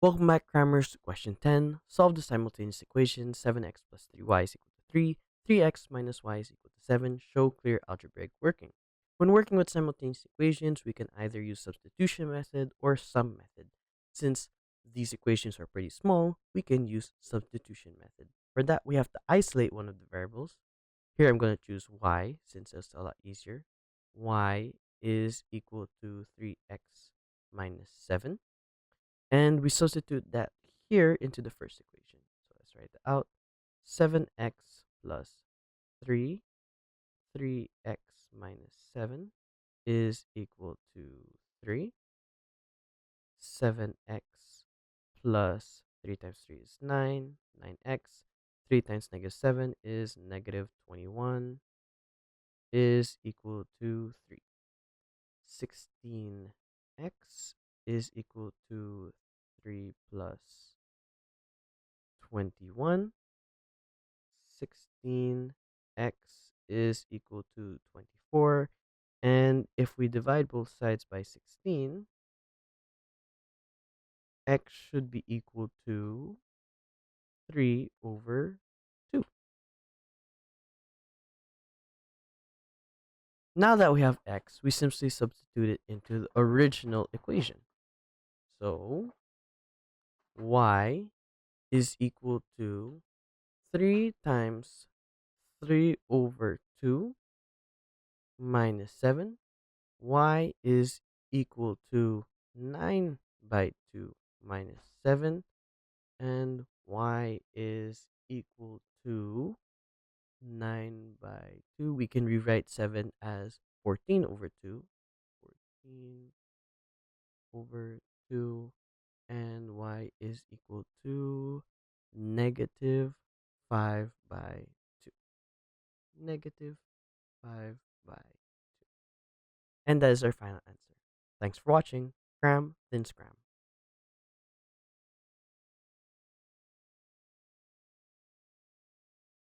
Welcome back, Crammers, to question 10. Solve the simultaneous equation 7x plus 3y is equal to 3, 3x minus y is equal to 7. Show clear algebraic working. When working with simultaneous equations, we can either use substitution method or sum method. Since these equations are pretty small, we can use substitution method. For that, we have to isolate one of the variables. Here I'm going to choose y since it's a lot easier. Y is equal to 3x minus 7. And we substitute that here into the first equation. So let's write that out. 7x plus 3, 3x minus 7 is equal to 3. 7x plus 3 times 3 is 9. 9x. 3 times negative 7 is negative 21 is equal to 3. 16x is equal to 3 plus 21. 16x is equal to 24. And if we divide both sides by 16, x should be equal to 3 over 2. Now that we have x, we simply substitute it into the original equation. So y is equal to 3 times 3 over 2 minus 7. Y is equal to 9 by 2 minus 7. And y is equal to 9 by 2. We can rewrite 7 as 14 over 2. 14 over 2. And y is equal to negative 5 by 2. Negative 5 by 2. And that is our final answer. Thanks for watching. Cram, then scram.